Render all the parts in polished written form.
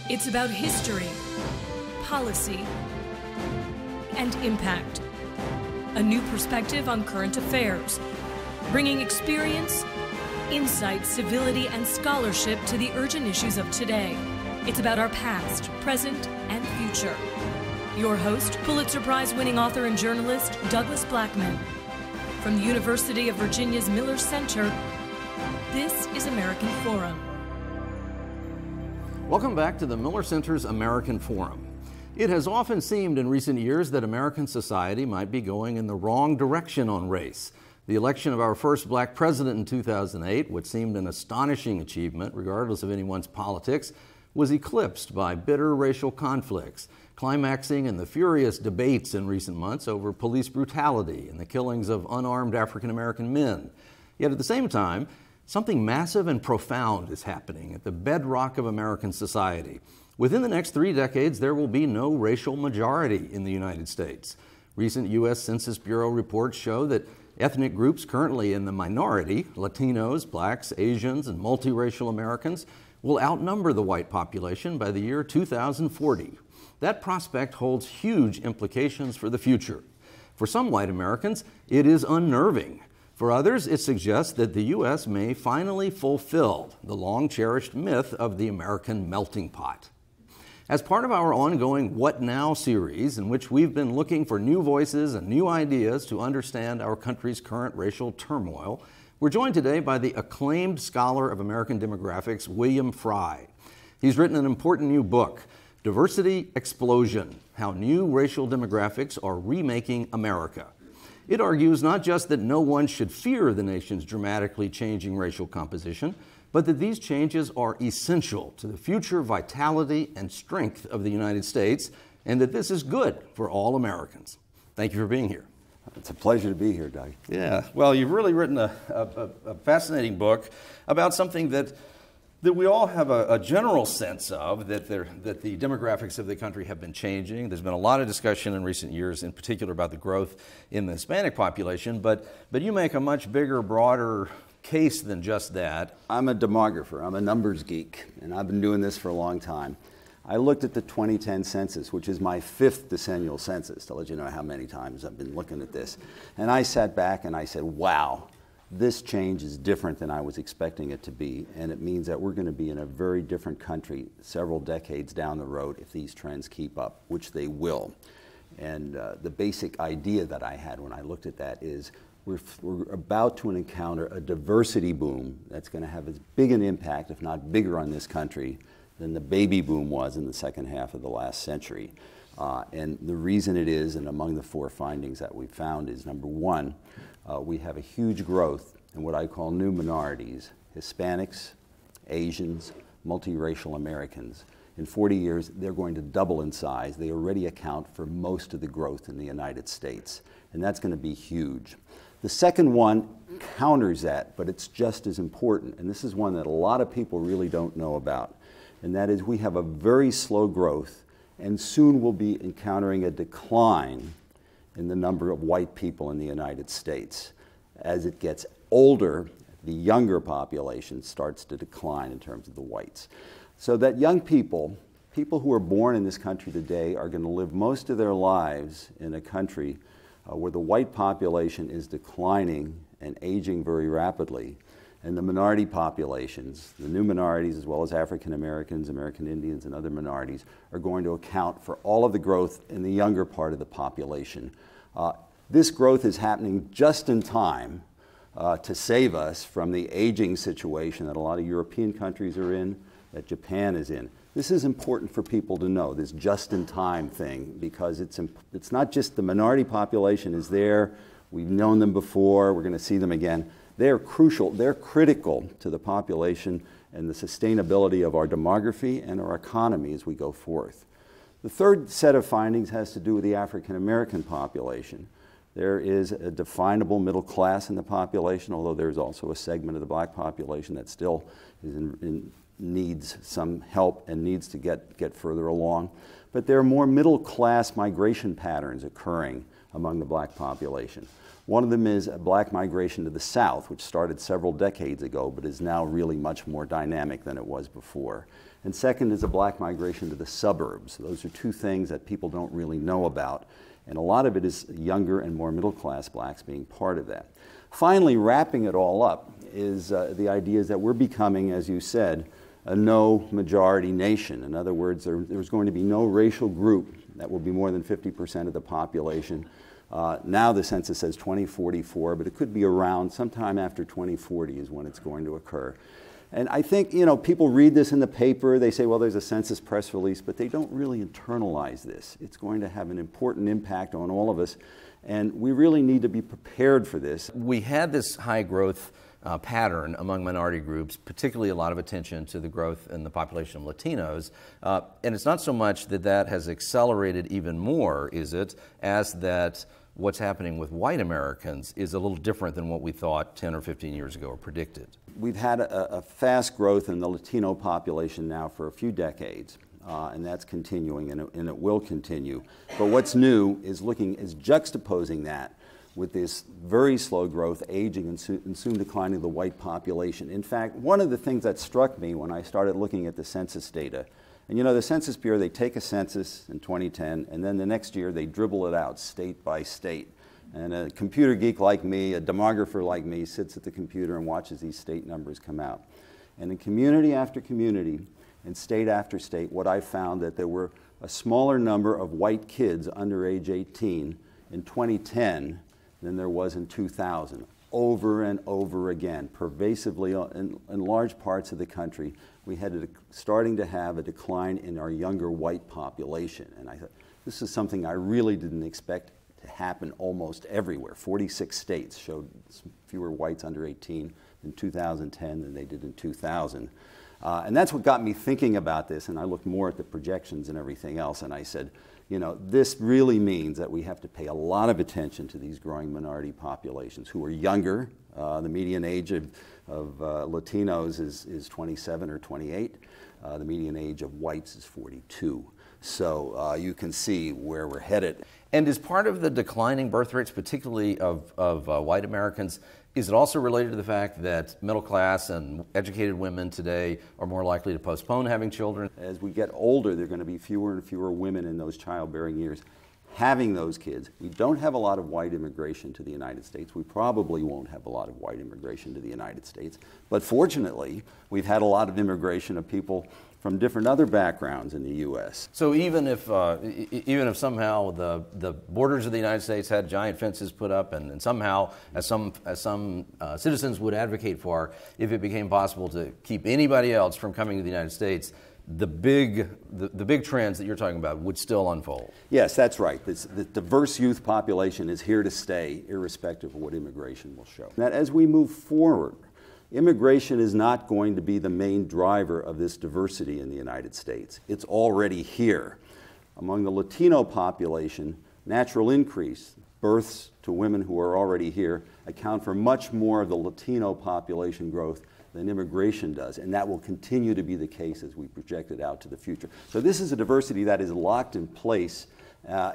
It's about history, policy, and impact. A new perspective on current affairs, bringing experience, insight, civility, and scholarship to the urgent issues of today. It's about our past, present, and future. Your host, Pulitzer Prize-winning author and journalist, Douglas Blackmon. From the University of Virginia's Miller Center, this is American Forum. Welcome back to the Miller Center's American Forum. It has often seemed in recent years that American society might be going in the wrong direction on race. The election of our first black president in 2008, what seemed an astonishing achievement regardless of anyone's politics, was eclipsed by bitter racial conflicts, climaxing in the furious debates in recent months over police brutality and the killings of unarmed African American men. Yet at the same time, something massive and profound is happening at the bedrock of American society. Within the next 3 decades, there will be no racial majority in the United States. Recent U.S. Census Bureau reports show that ethnic groups currently in the minority, Latinos, blacks, Asians, and multiracial Americans, will outnumber the white population by the year 2040. That prospect holds huge implications for the future. For some white Americans, it is unnerving. For others, it suggests that the U.S. may finally fulfill the long-cherished myth of the American melting pot. As part of our ongoing What Now series, in which we've been looking for new voices and new ideas to understand our country's current racial turmoil, we're joined today by the acclaimed scholar of American demographics, William Frey. He's written an important new book, Diversity Explosion: How New Racial Demographics Are Remaking America. It argues not just that no one should fear the nation's dramatically changing racial composition, but that these changes are essential to the future vitality and strength of the United States, and that this is good for all Americans. Thank you for being here. It's a pleasure to be here, Doug. Yeah, well, you've really written a fascinating book about something that we all have a general sense of, that the demographics of the country have been changing. There's been a lot of discussion in recent years, in particular about the growth in the Hispanic population, but you make a much bigger, broader case than just that. I'm a demographer. I'm a numbers geek, and I've been doing this for a long time. I looked at the 2010 census, which is my 5th decennial census, to let you know how many times I've been looking at this. And I sat back and I said, wow, this change is different than I was expecting it to be, and it means that we're going to be in a very different country several decades down the road if these trends keep up, which they will. And the basic idea that I had when I looked at that is we're about to encounter a diversity boom that's going to have as big an impact, if not bigger, on this country than the baby boom was in the second half of the last century. And the reason it is, and among the 4 findings that we found, is number 1, we have a huge growth in what I call new minorities: Hispanics, Asians, multiracial Americans. In 40 years, they're going to double in size. They already account for most of the growth in the United States, and that's going to be huge. The second one counters that, but it's just as important, and this is one that a lot of people really don't know about, and that is we have a very slow growth, and soon we'll be encountering a decline in the number of white people in the United States. As it gets older, the younger population starts to decline in terms of the whites. So that young people who are born in this country today, are going to live most of their lives in a country where the white population is declining and aging very rapidly. And the minority populations, the new minorities as well as African Americans, American Indians, and other minorities, are going to account for all of the growth in the younger part of the population. This growth is happening just in time to save us from the aging situation that a lot of European countries are in, that Japan is in. This is important for people to know, this just-in-time thing, because it's not just the minority population is there, we've known them before, we're going to see them again. They're crucial, they're critical to the population and the sustainability of our demography and our economy as we go forth. The third set of findings has to do with the African American population. There is a definable middle class in the population, although there's also a segment of the black population that still is needs some help and needs to get further along. But there are more middle class migration patterns occurring among the black population. One of them is a black migration to the South, which started several decades ago, but is now really much more dynamic than it was before. And second is a black migration to the suburbs. Those are two things that people don't really know about. And a lot of it is younger and more middle-class blacks being part of that. Finally, wrapping it all up is the idea is that we're becoming, as you said, a no-majority nation. In other words, there's going to be no racial group that will be more than 50% of the population. Now the census says 2044, but it could be around sometime after 2040 is when it's going to occur. And I think, you know, people read this in the paper, they say, well, there's a census press release, but they don't really internalize this. It's going to have an important impact on all of us, and we really need to be prepared for this. We had this high growth pattern among minority groups, particularly a lot of attention to the growth in the population of Latinos. And it's not so much that that has accelerated even more, is it, as that what's happening with white Americans is a little different than what we thought 10 or 15 years ago or predicted. We've had a fast growth in the Latino population now for a few decades, and that's continuing, and it will continue. But what's new is juxtaposing that with this very slow growth, aging, and soon declining of the white population. In fact, one of the things that struck me when I started looking at the census data, and you know, the Census Bureau, they take a census in 2010, and then the next year they dribble it out state by state. And a computer geek like me, a demographer like me, sits at the computer and watches these state numbers come out. And in community after community, and state after state, what I found that there were a smaller number of white kids under age 18 in 2010 than there was in 2000. Over and over again, pervasively in large parts of the country, we had starting to have a decline in our younger white population. And I thought, this is something I really didn't expect to happen almost everywhere. 46 states showed fewer whites under 18 in 2010 than they did in 2000. And that's what got me thinking about this, and I looked more at the projections and everything else, and I said, you know, this really means that we have to pay a lot of attention to these growing minority populations who are younger. The median age of Latinos is 27 or 28. The median age of whites is 42. So you can see where we're headed. And is part of the declining birth rates, particularly of white Americans, is it also related to the fact that middle class and educated women today are more likely to postpone having children? As we get older, there are going to be fewer and fewer women in those childbearing years having those kids. We don't have a lot of white immigration to the United States. We probably won't have a lot of white immigration to the United States. But fortunately, we've had a lot of immigration of people from different other backgrounds in the U.S. So even if somehow the borders of the United States had giant fences put up, and somehow, as some citizens would advocate for, if it became possible to keep anybody else from coming to the United States, the big trends that you're talking about would still unfold. Yes, that's right. The diverse youth population is here to stay, irrespective of what immigration will show. That as we move forward, immigration is not going to be the main driver of this diversity in the United States. It's already here. Among the Latino population, natural increase, births to women who are already here, account for much more of the Latino population growth than immigration does, and that will continue to be the case as we project it out to the future. So this is a diversity that is locked in place.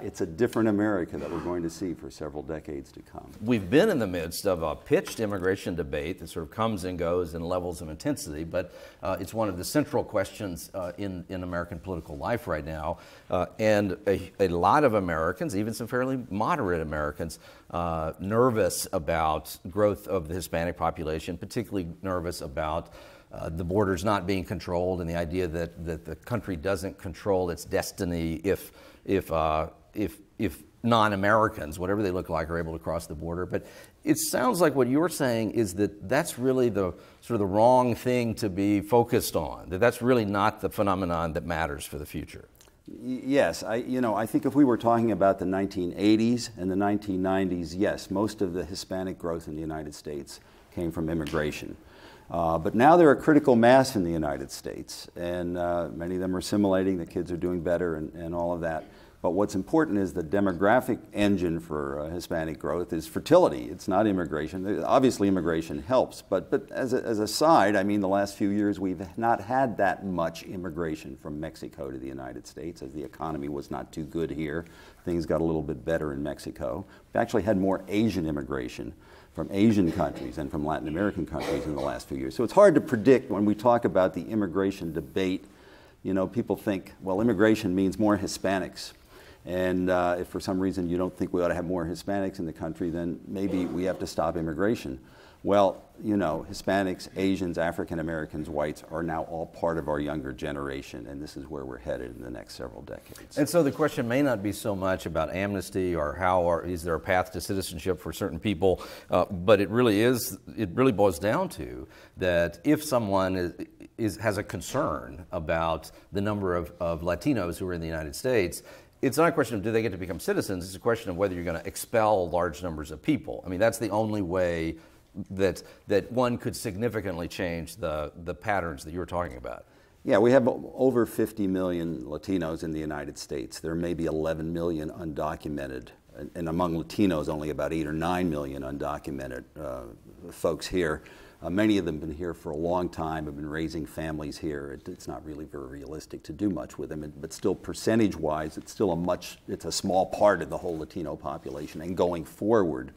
It's a different America that we're going to see for several decades to come. We've been in the midst of a pitched immigration debate that sort of comes and goes in levels of intensity, but it's one of the central questions in American political life right now. And a lot of Americans, even some fairly moderate Americans, nervous about growth of the Hispanic population, particularly nervous about the borders not being controlled and the idea that the country doesn't control its destiny if non-Americans, whatever they look like, are able to cross the border. But it sounds like what you're saying is that that's really the sort of the wrong thing to be focused on, that that's really not the phenomenon that matters for the future. Yes, I think if we were talking about the 1980s and the 1990s, yes, most of the Hispanic growth in the United States came from immigration. But now they're a critical mass in the United States, and many of them are assimilating, the kids are doing better and all of that. But what's important is the demographic engine for Hispanic growth is fertility. It's not immigration. Obviously immigration helps, but as a side, I mean, the last few years we've not had that much immigration from Mexico to the United States, as the economy was not too good here. Things got a little bit better in Mexico. We've actually had more Asian immigration from Asian countries and from Latin American countries in the last few years. So it's hard to predict when we talk about the immigration debate You know, people think, well, immigration means more Hispanics. And if for some reason you don't think we ought to have more Hispanics in the country, then maybe we have to stop immigration. Well, you know, Hispanics, Asians, African Americans, whites are now all part of our younger generation, and this is where we're headed in the next several decades. And so the question may not be so much about amnesty or is there a path to citizenship for certain people, but it really boils down to that if someone has a concern about the number of Latinos who are in the United States, it's not a question of do they get to become citizens, it's a question of whether you're going to expel large numbers of people. I mean, that's the only way that one could significantly change the patterns that you were talking about. Yeah, we have over 50 million Latinos in the United States. There may be 11 million undocumented, and among Latinos, only about 8 or 9 million undocumented folks here. Many of them have been here for a long time, have been raising families here. It's not really very realistic to do much with them, but still percentage-wise, it's still it's a small part of the whole Latino population. And going forward,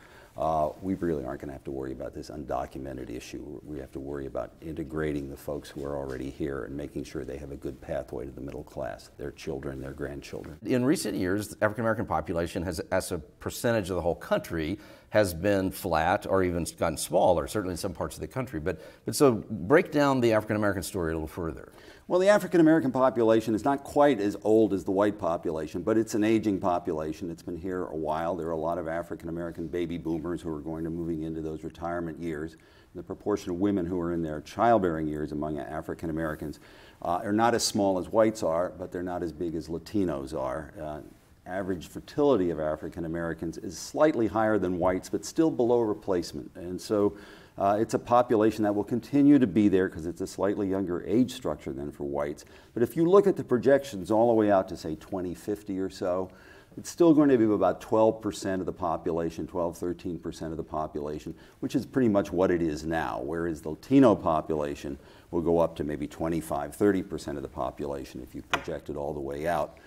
we really aren't going to have to worry about this undocumented issue. We have to worry about integrating the folks who are already here and making sure they have a good pathway to the middle class, their children, their grandchildren. In recent years, the African American population has, as a percentage of the whole country, has been flat or even gotten smaller, certainly in some parts of the country. But so break down the African American story a little further. Well, the African American population is not quite as old as the white population, but it's an aging population. It's been here a while. There are a lot of African American baby boomers who are going to moving into those retirement years. The proportion of women who are in their childbearing years among African Americans are not as small as whites are, but they're not as big as Latinos are. Average fertility of African Americans is slightly higher than whites, but still below replacement. And so it's a population that will continue to be there because it's a slightly younger age structure than for whites. But if you look at the projections all the way out to, say, 2050 or so, it's still going to be about 12% of the population, 12, 13% of the population, which is pretty much what it is now, whereas the Latino population will go up to maybe 25, 30% of the population if you project it all the way out.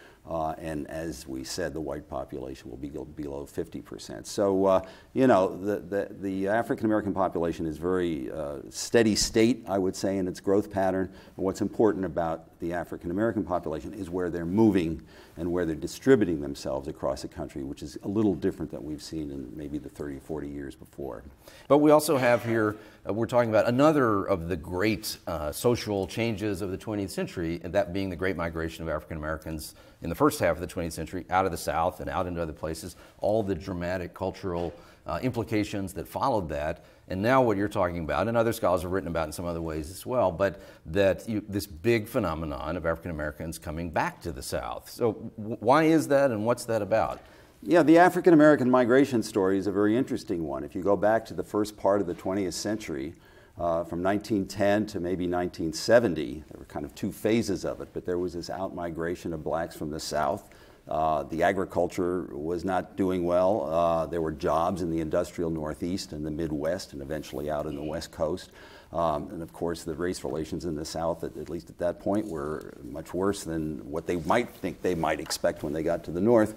And as we said, the white population will be below 50%. So, you know, the African American population is very steady state, I would say, in its growth pattern. And what's important about the African American population is where they're moving and where they're distributing themselves across the country, which is a little different than we've seen in maybe the 30, 40 years before. But we also have here, we're talking about another of the great social changes of the 20th century, and that being the great migration of African Americans in the first half of the 20th century out of the South and out into other places, all the dramatic cultural implications that followed that. And now what you're talking about, and other scholars have written about in some other ways as well, but that this big phenomenon of African Americans coming back to the South. So why is that, and what's that about? Yeah, the African American migration story is a very interesting one. If you go back to the first part of the 20th century, from 1910 to maybe 1970, there were kind of two phases of it, but there was this out-migration of blacks from the South. The agriculture was not doing well. There were jobs in the industrial Northeast and the Midwest and eventually out in the West Coast. And of course, the race relations in the South, at least at that point, were much worse than what they might think they might expect when they got to the North.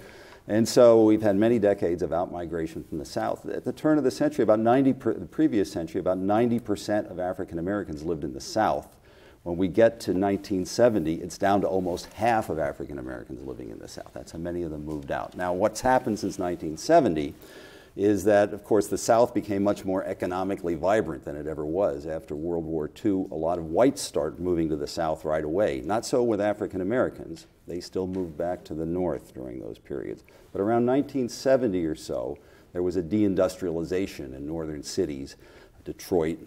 And so we've had many decades of out-migration from the South. At the turn of the century, the previous century, about 90% of African Americans lived in the South. When we get to 1970, it's down to almost half of African Americans living in the South. That's how many of them moved out. Now, what's happened since 1970 is that, of course, the South became much more economically vibrant than it ever was. After World War II, a lot of whites started moving to the South right away. Not so with African Americans. They still moved back to the North during those periods. But around 1970 or so, there was a deindustrialization in northern cities, Detroit,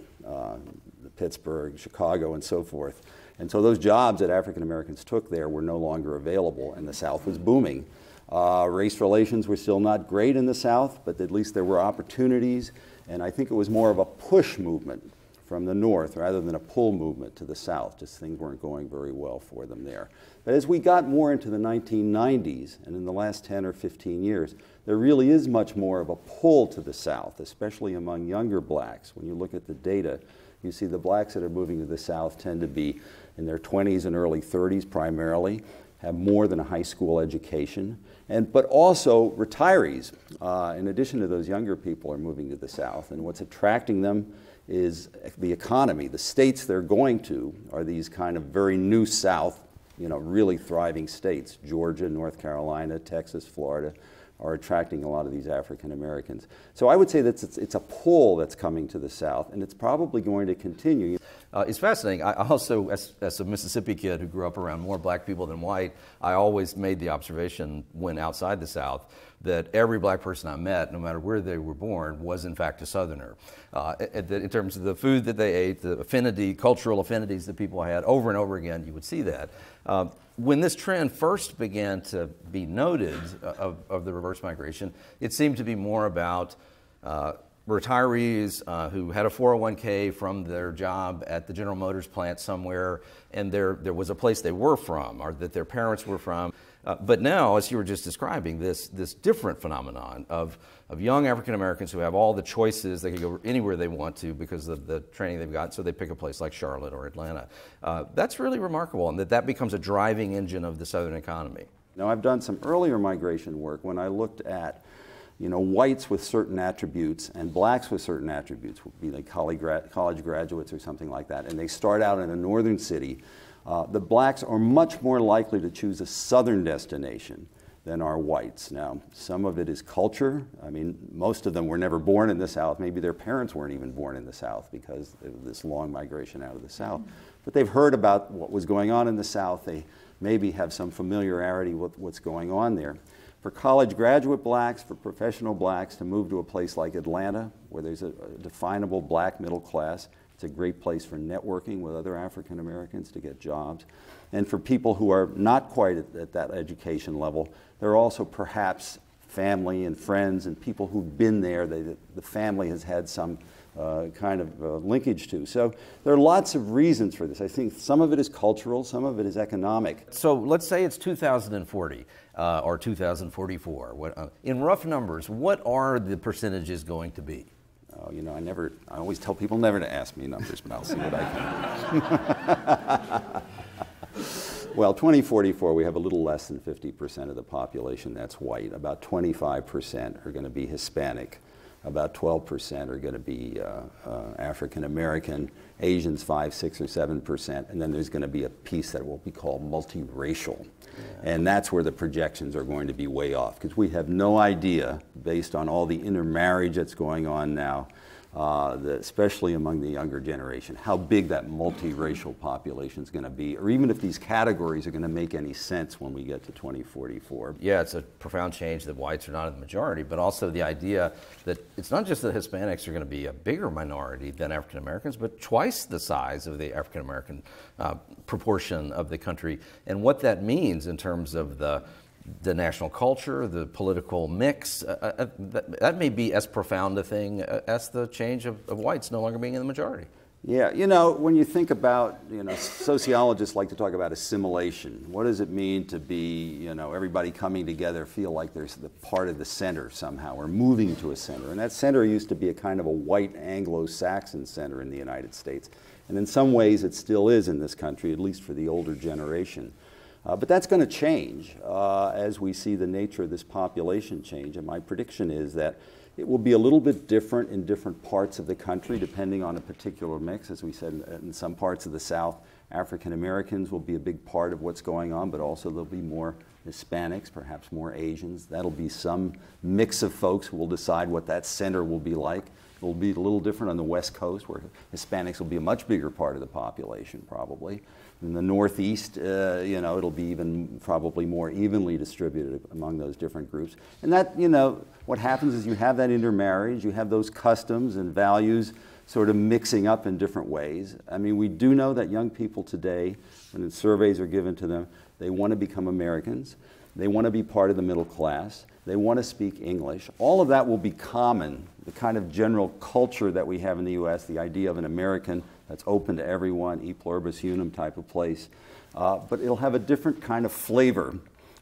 Pittsburgh, Chicago, and so forth. And so those jobs that African Americans took there were no longer available, and the South was booming. Race relations were still not great in the South, but at least there were opportunities, and I think it was more of a push movement from the North rather than a pull movement to the South. Just things weren't going very well for them there. But as we got more into the 1990s, and in the last 10 or 15 years, there really is much more of a pull to the South, especially among younger blacks. When you look at the data, you see the blacks that are moving to the South tend to be in their 20s and early 30s primarily, have more than a high school education, but also retirees. In addition to those younger people are moving to the South, and what's attracting them is the economy. The states they're going to are these kind of very new South really thriving states. Georgia, North Carolina, Texas, Florida are attracting a lot of these African Americans. So I would say that it's a pull that's coming to the South, and it's probably going to continue. It's fascinating. I also, as a Mississippi kid who grew up around more black people than white, I always made the observation when outside the South that every black person I met, no matter where they were born, was in fact a Southerner. In terms of the food that they ate, the cultural affinities that people had, over and over again, you would see that. When this trend first began to be noted of the reverse migration, it seemed to be more about retirees who had a 401k from their job at the General Motors plant somewhere, and there was a place they were from, or that their parents were from. But now, as you were just describing, this different phenomenon of young African Americans who have all the choices, they can go anywhere they want to because of the training they've got, so they pick a place like Charlotte or Atlanta. That's really remarkable, and that becomes a driving engine of the Southern economy. Now, I've done some earlier migration work when I looked at whites with certain attributes and blacks with certain attributes, would be like college graduates or something like that, and they start out in a northern city. The blacks are much more likely to choose a southern destination than are whites. Now, some of it is culture. I mean, most of them were never born in the South. Maybe their parents weren't even born in the South because of this long migration out of the South. But they've heard about what was going on in the South. They maybe have some familiarity with what's going on there. For college graduate blacks, for professional blacks to move to a place like Atlanta, where there's a definable black middle class, it's a great place for networking with other African Americans to get jobs. And for people who are not quite at that education level, there are also perhaps family and friends and people who've been there, the family has had some kind of linkage to. So there are lots of reasons for this. I think some of it is cultural, some of it is economic. So let's say it's 2040 or 2044. In rough numbers, what are the percentages going to be? Oh, I always tell people never to ask me numbers, but I'll see what I can. Well, 2044, we have a little less than 50% of the population that's white. About 25% are going to be Hispanic. About 12% are going to be African American, Asians 5, 6, or 7%, and then there's going to be a piece that will be called multiracial. Yeah. And that's where the projections are going to be way off, because we have no idea, based on all the intermarriage that's going on now, especially among the younger generation, how big that multiracial population is going to be, or even if these categories are going to make any sense when we get to 2044. Yeah, it's a profound change that whites are not in the majority, but also the idea that it's not just that Hispanics are going to be a bigger minority than African Americans, but twice the size of the African American proportion of the country, and what that means in terms of the national culture, the political mix, that may be as profound a thing as the change of whites no longer being in the majority. Yeah, when you think about, sociologists like to talk about assimilation. What does it mean to be, everybody coming together, feel like there's the part of the center somehow, or moving to a center? And that center used to be a kind of a white Anglo-Saxon center in the United States. And in some ways it still is in this country, at least for the older generation. But that's going to change as we see the nature of this population change. And my prediction is that it will be a little bit different in different parts of the country, depending on a particular mix. As we said, in some parts of the South, African Americans will be a big part of what's going on, but also there'll be more Hispanics, perhaps more Asians. That'll be some mix of folks who will decide what that center will be like. It'll be a little different on the West Coast, where Hispanics will be a much bigger part of the population, probably. In the Northeast, it'll be even probably more evenly distributed among those different groups. And that, what happens is you have that intermarriage, you have those customs and values sort of mixing up in different ways. I mean, we do know that young people today, when surveys are given to them, they want to become Americans, they want to be part of the middle class, they want to speak English. All of that will be common, the kind of general culture that we have in the U.S., the idea of an American that's open to everyone, e pluribus unum type of place. But it'll have a different kind of flavor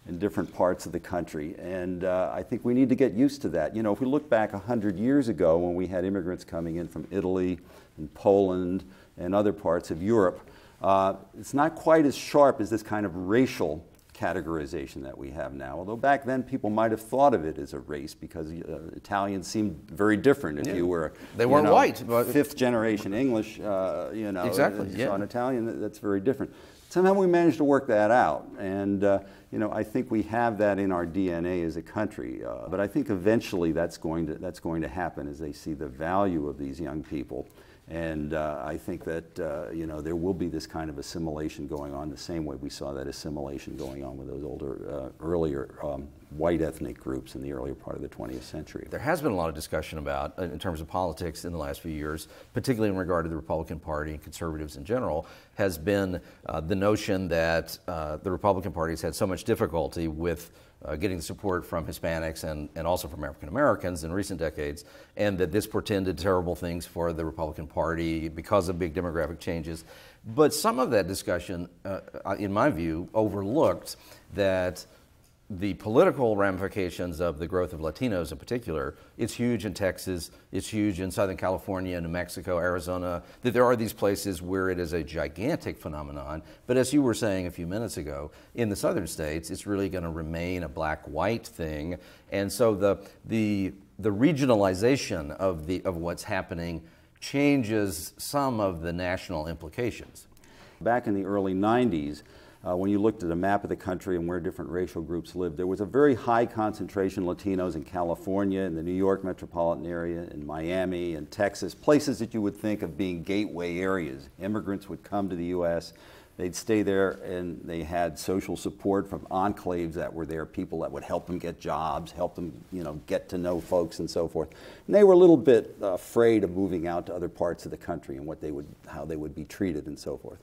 in different parts of the country. And I think we need to get used to that. If we look back 100 years ago when we had immigrants coming in from Italy and Poland and other parts of Europe, it's not quite as sharp as this kind of racial categorization that we have now. Although back then people might have thought of it as a race because Italians seemed very different. If you were, they weren't white, fifth generation English, exactly, saw an Italian, that's very different. Somehow we managed to work that out, and I think we have that in our DNA as a country. But I think eventually that's going to happen as they see the value of these young people. And I think that there will be this kind of assimilation going on the same way we saw that assimilation going on with those earlier white ethnic groups in the earlier part of the 20th century. There has been a lot of discussion about, in terms of politics in the last few years, particularly in regard to the Republican Party and conservatives in general, has been the notion that the Republican Party has had so much difficulty with getting support from Hispanics and also from African Americans in recent decades, and that this portended terrible things for the Republican Party because of big demographic changes. But some of that discussion, in my view, overlooked that the political ramifications of the growth of Latinos in particular, it's huge in Texas, it's huge in Southern California, New Mexico, Arizona, that there are these places where it is a gigantic phenomenon. But as you were saying a few minutes ago, in the southern states, it's really going to remain a black-white thing. And so the regionalization of what's happening changes some of the national implications. Back in the early 90s, when you looked at a map of the country and where different racial groups lived, there was a very high concentration of Latinos in California, in the New York metropolitan area, in Miami, and Texas, places that you would think of being gateway areas. Immigrants would come to the U.S., they'd stay there, and they had social support from enclaves that were there, people that would help them get jobs, help them, get to know folks and so forth. And they were a little bit afraid of moving out to other parts of the country and how they would be treated and so forth.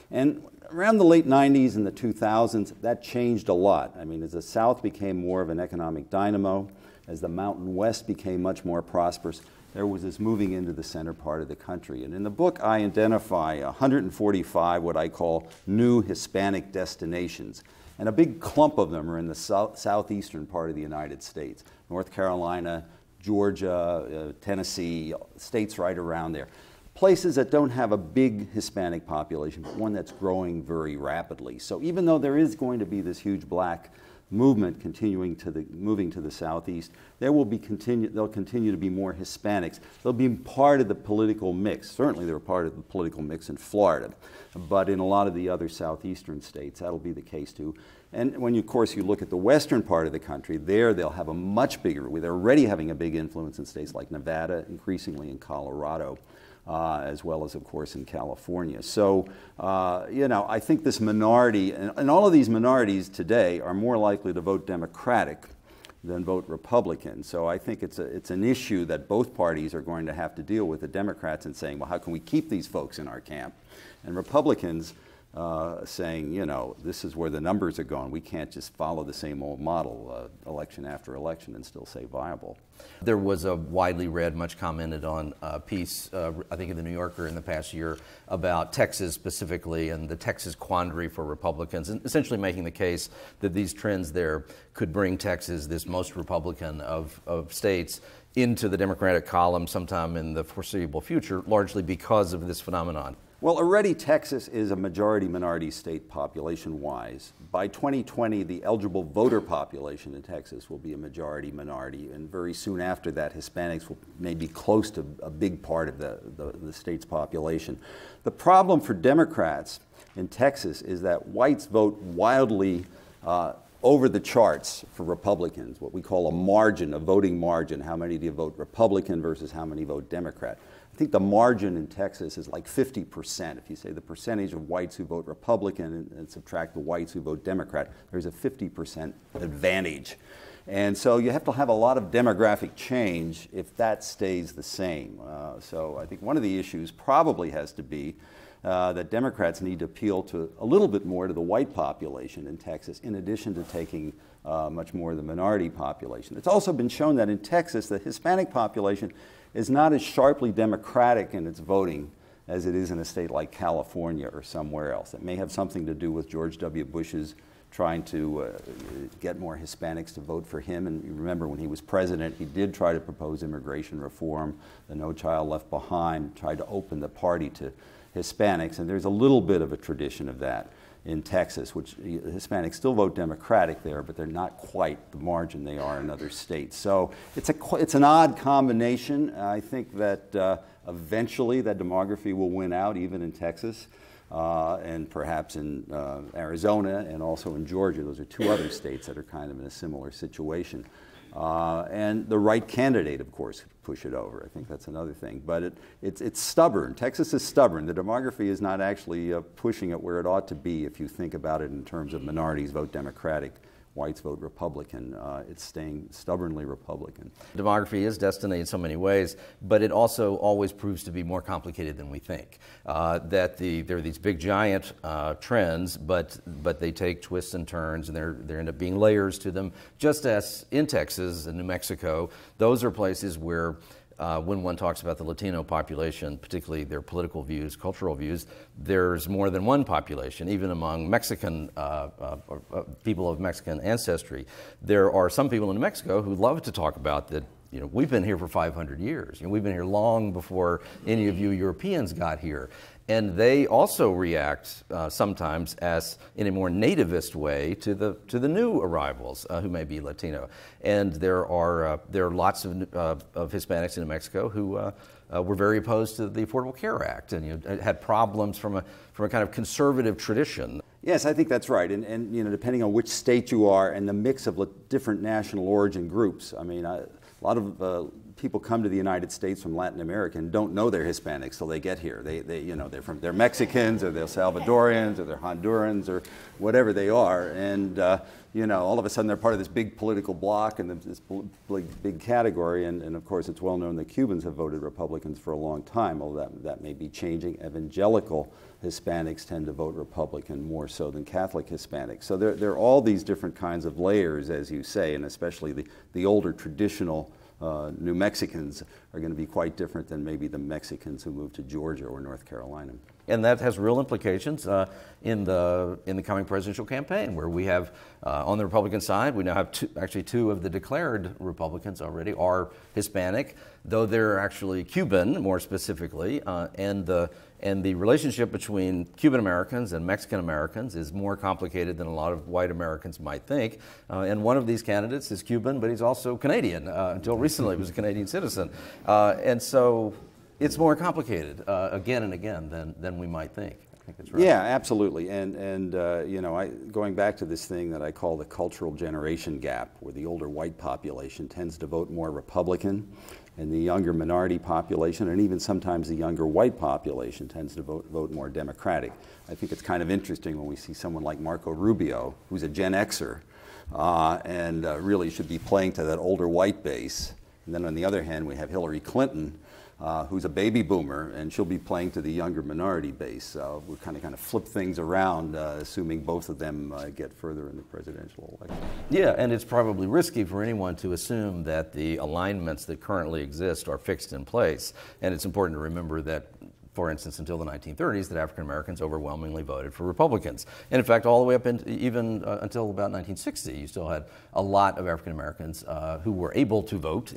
And around the late 90s and the 2000s, that changed a lot. I mean, as the South became more of an economic dynamo, as the Mountain West became much more prosperous, there was this moving into the center part of the country. And in the book, I identify 145 what I call new Hispanic destinations. And a big clump of them are in the southeastern part of the United States. North Carolina, Georgia, Tennessee, states right around there. Places that don't have a big Hispanic population, but one that's growing very rapidly. So even though there is going to be this huge black movement moving to the southeast, they'll continue to be more Hispanics. They'll be part of the political mix. Certainly they're part of the political mix in Florida, but in a lot of the other southeastern states, that'll be the case too. And when of course you look at the western part of the country, they'll have a much bigger, they're already having a big influence in states like Nevada, increasingly in Colorado, as well as, of course, in California. So, I think this minority, and all of these minorities today are more likely to vote Democratic than vote Republican. So I think it's an issue that both parties are going to have to deal with, the Democrats, and saying, well, how can we keep these folks in our camp? And Republicans saying, this is where the numbers are going. We can't just follow the same old model, election after election, and still say viable. There was a widely read, much commented on piece, I think in the New Yorker in the past year, about Texas specifically and the Texas quandary for Republicans, and essentially making the case that these trends there could bring Texas, this most Republican of states, into the Democratic column sometime in the foreseeable future, largely because of this phenomenon. Well, already Texas is a majority-minority state population-wise. By 2020, the eligible voter population in Texas will be a majority-minority, and very soon after that, Hispanics may be close to a big part of the state's population. The problem for Democrats in Texas is that whites vote wildly over the charts for Republicans, what we call a margin, a voting margin. How many do you vote Republican versus how many vote Democrat? I think the margin in Texas is like 50%. If you say the percentage of whites who vote Republican and subtract the whites who vote Democrat, there's a 50% advantage. And so you have to have a lot of demographic change if that stays the same. So I think one of the issues probably has to be that Democrats need to appeal to a little bit more to the white population in Texas, in addition to taking much more of the minority population. It's also been shown that in Texas, the Hispanic population is not as sharply Democratic in its voting as it is in a state like California or somewhere else. It may have something to do with George W. Bush's trying to get more Hispanics to vote for him. And you remember when he was president, he did try to propose immigration reform, the No Child Left Behind, tried to open the party to Hispanics, and there's a little bit of a tradition of that in Texas, which Hispanics still vote Democratic there, but they're not quite the margin they are in other states. So it's an odd combination. I think that eventually that demography will win out, even in Texas. and perhaps in Arizona and also in Georgia. Those are two other states that are kind of in a similar situation. And the right candidate, of course, could push it over. I think that's another thing. But it's stubborn. Texas is stubborn. The demography is not actually pushing it where it ought to be if you think about it in terms of minorities vote Democratic, whites vote Republican. It's staying stubbornly Republican. Demography is destiny in so many ways, but it also always proves to be more complicated than we think. That there are these big giant trends, but they take twists and turns, and there end up being layers to them. Just as in Texas and New Mexico, those are places where when one talks about the Latino population, particularly their political views, cultural views, there's more than one population, even among Mexican people of Mexican ancestry. There are some people in New Mexico who love to talk about that. You know, we've been here for 500 years. You know, we've been here long before any of you Europeans got here. And they also react sometimes as in a more nativist way to the new arrivals who may be Latino. And there are lots of Hispanics in New Mexico who were very opposed to the Affordable Care Act and had problems from a kind of conservative tradition. Yes, I think that's right. And you know, depending on which state you are and the mix of different national origin groups. I mean, a lot of people come to the United States from Latin America and don't know they're Hispanics till they get here. They're Mexicans or they're Salvadorians or they're Hondurans or whatever they are, and you know, all of a sudden they're part of this big political bloc and this big category. And of course, it's well known that Cubans have voted Republicans for a long time. Although that may be changing. Evangelical Hispanics tend to vote Republican more so than Catholic Hispanics. So there are all these different kinds of layers, as you say, and especially the older traditional New Mexicans are going to be quite different than maybe the Mexicans who moved to Georgia or North Carolina. And that has real implications in the coming presidential campaign, where we have on the Republican side, we now have two of the declared Republicans already are Hispanic, though they're actually Cuban more specifically, and the relationship between Cuban Americans and Mexican Americans is more complicated than a lot of white Americans might think. And one of these candidates is Cuban, but he's also Canadian. Until recently, he was a Canadian citizen. And so it's more complicated again and again than we might think. I think that's right. Yeah, absolutely. And you know, going back to this thing that I call the cultural generation gap, where the older white population tends to vote more Republican, and the younger minority population, and even sometimes the younger white population, tends to vote more Democratic. I think it's kind of interesting when we see someone like Marco Rubio, who's a Gen Xer, and really should be playing to that older white base. And then on the other hand, we have Hillary Clinton, who's a baby boomer, and she'll be playing to the younger minority base. We'll kind of flip things around, assuming both of them get further in the presidential election. Yeah, and it's probably risky for anyone to assume that the alignments that currently exist are fixed in place. And it's important to remember that, for instance, until the 1930s, that African Americans overwhelmingly voted for Republicans. And in fact, all the way up even until about 1960, you still had a lot of African Americans who were able to vote,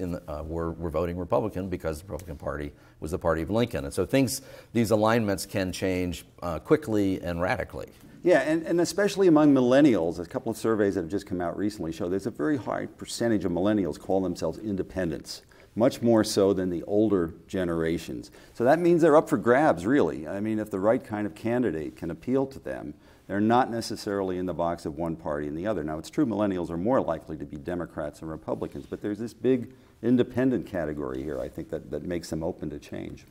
were voting Republican because the Republican Party was the party of Lincoln. And so these alignments can change quickly and radically. Yeah, and especially among millennials, a couple of surveys that have just come out recently show there's a very high percentage of millennials call themselves independents, much more so than the older generations. So that means they're up for grabs, really. I mean, if the right kind of candidate can appeal to them, they're not necessarily in the box of one party and the other. Now, it's true millennials are more likely to be Democrats than Republicans, but there's this big independent category here, I think, that makes them open to change.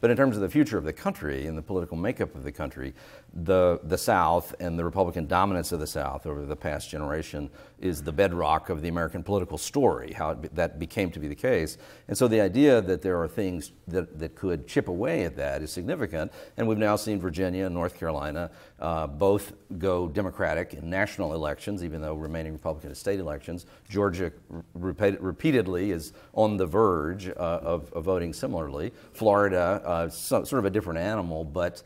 But in terms of the future of the country and the political makeup of the country, the South and the Republican dominance of the South over the past generation is the bedrock of the American political story, how that became to be the case. And so the idea that there are things that could chip away at that is significant. And we've now seen Virginia and North Carolina both go Democratic in national elections, even though remaining Republican in state elections. Georgia repeatedly is on the verge of voting similarly. Florida, sort of a different animal, but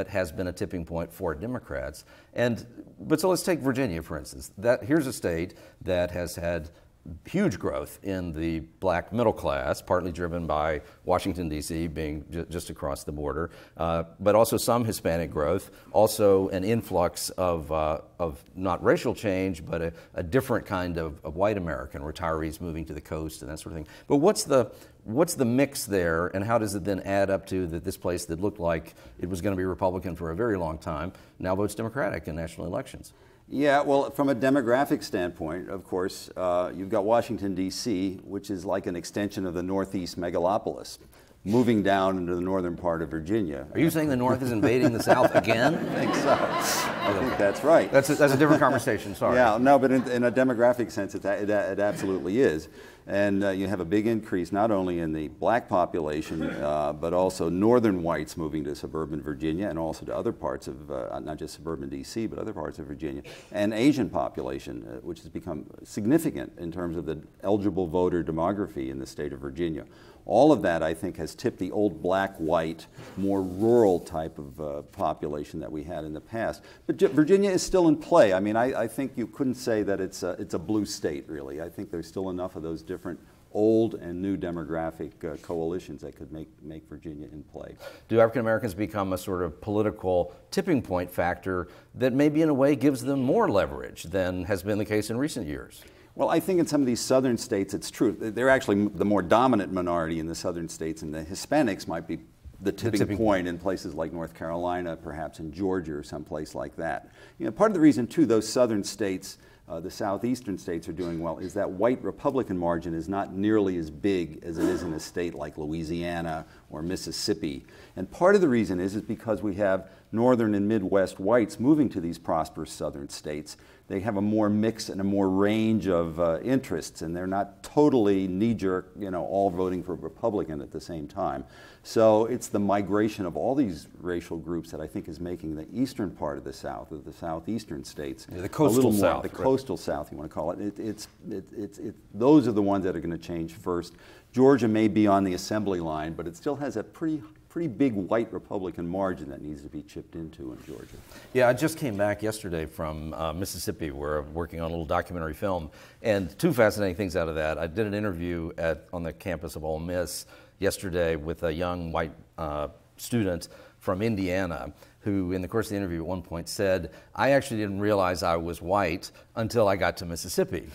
has been a tipping point for Democrats. But so let's take Virginia, for instance. Here's a state that has had huge growth in the black middle class, partly driven by Washington, D.C. being just across the border, but also some Hispanic growth, also an influx of not racial change, but a different kind of white American, retirees moving to the coast and that sort of thing. But what's the mix there, and how does it then add up to that this place that looked like it was going to be Republican for a very long time now votes Democratic in national elections? Yeah, well, from a demographic standpoint, of course, you've got Washington, D.C., which is like an extension of the Northeast megalopolis, moving down into the northern part of Virginia. Are you saying the North is invading the South again? I think so. I think that's right. That's a different conversation, sorry. Yeah, no, but in a demographic sense, it absolutely is. And you have a big increase not only in the black population, but also northern whites moving to suburban Virginia and also to other parts of, not just suburban D.C., but other parts of Virginia, and Asian population, which has become significant in terms of the eligible voter demography in the state of Virginia. All of that, I think, has tipped the old black-white, more rural type of population that we had in the past. But Virginia is still in play. I mean, I think you couldn't say that it's a blue state, really. I think there's still enough of those different old and new demographic coalitions that could make Virginia in play. Do African Americans become a sort of political tipping point factor that maybe in a way gives them more leverage than has been the case in recent years? Well, I think in some of these southern states it's true. They're actually the more dominant minority in the southern states, and the Hispanics might be the tipping point in places like North Carolina, perhaps in Georgia or someplace like that. You know, part of the reason, too, those southern states, the southeastern states are doing well, is that white Republican margin is not nearly as big as it is in a state like Louisiana or Mississippi. And part of the reason is because we have northern and Midwest whites moving to these prosperous southern states. They have a more mix and a more range of interests, and they're not totally knee-jerk, you know, all voting for Republican at the same time. So it's the migration of all these racial groups that I think is making the eastern part of the South, of the southeastern states, the coastal South, the coastal South, you want to call it. Those are the ones that are going to change first. Georgia may be on the assembly line, but it still has a pretty big white Republican margin that needs to be chipped into in Georgia. Yeah, I just came back yesterday from Mississippi, where I'm working on a little documentary film, and two fascinating things out of that. I did an interview on the campus of Ole Miss yesterday with a young white student from Indiana who, in the course of the interview, at one point said, "I actually didn't realize I was white until I got to Mississippi,"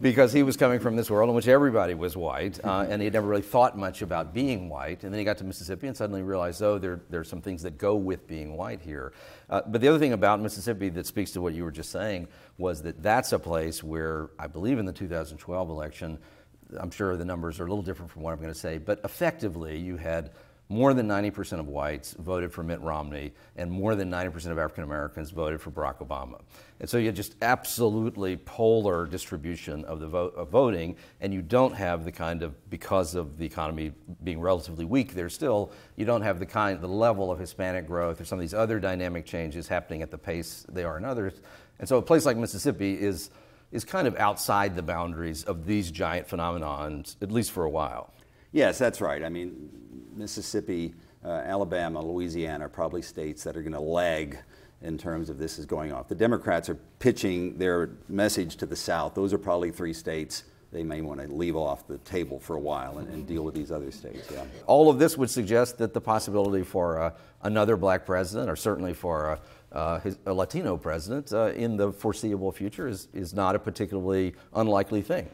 because he was coming from this world in which everybody was white, and he had never really thought much about being white. And then he got to Mississippi and suddenly realized, oh, there's some things that go with being white here. But the other thing about Mississippi that speaks to what you were just saying was that that's a place where, I believe in the 2012 election, I'm sure the numbers are a little different from what I'm going to say, but effectively you had more than 90% of whites voted for Mitt Romney, and more than 90% of African Americans voted for Barack Obama. And so you had just absolutely polar distribution of the voting, and you don't have the kind of, because of the economy being relatively weak there still, you don't have the level of Hispanic growth or some of these other dynamic changes happening at the pace they are in others. And so a place like Mississippi is kind of outside the boundaries of these giant phenomenons, at least for a while. Yes, that's right. I mean, Mississippi, Alabama, Louisiana are probably states that are going to lag in terms of this is going off. The Democrats are pitching their message to the South. Those are probably three states they may want to leave off the table for a while and deal with these other states. Yeah. All of this would suggest that the possibility for another black president, or certainly for a Latino president in the foreseeable future is not a particularly unlikely thing.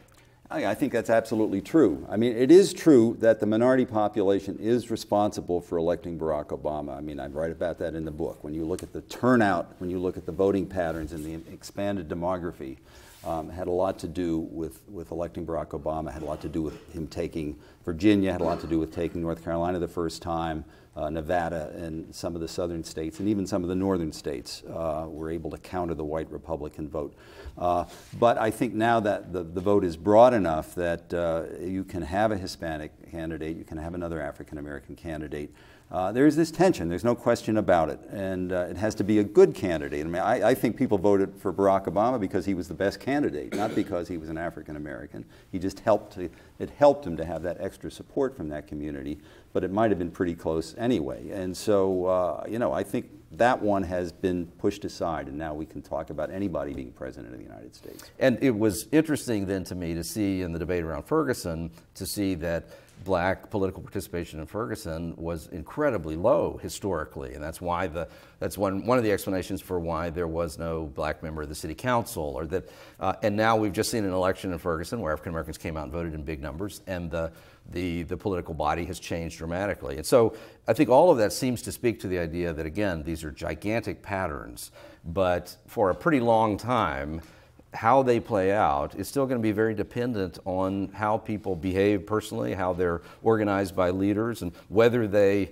I think that's absolutely true. I mean, it is true that the minority population is responsible for electing Barack Obama. I mean, I write about that in the book. When you look at the turnout, when you look at the voting patterns and the expanded demography, had a lot to do with electing Barack Obama, had a lot to do with him taking Virginia, had a lot to do with taking North Carolina the first time, Nevada and some of the southern states, and even some of the northern states were able to counter the white Republican vote. But I think now that the vote is broad enough that you can have a Hispanic candidate, you can have another African American candidate, There's this tension, there's no question about it, and it has to be a good candidate. I mean, I think people voted for Barack Obama because he was the best candidate, not because he was an African American. He just it helped him to have that extra support from that community, but it might have been pretty close anyway. And so, you know, I think that one has been pushed aside, and now we can talk about anybody being president of the United States. And it was interesting then to me to see in the debate around Ferguson, to see that black political participation in Ferguson was incredibly low historically, and that's why that's one of the explanations for why there was no black member of the city council, or that. And now we've just seen an election in Ferguson where African Americans came out and voted in big numbers, and the political body has changed dramatically. And so I think all of that seems to speak to the idea that, again, these are gigantic patterns, but for a pretty long time, how they play out is still going to be very dependent on how people behave personally, how they're organized by leaders, and whether they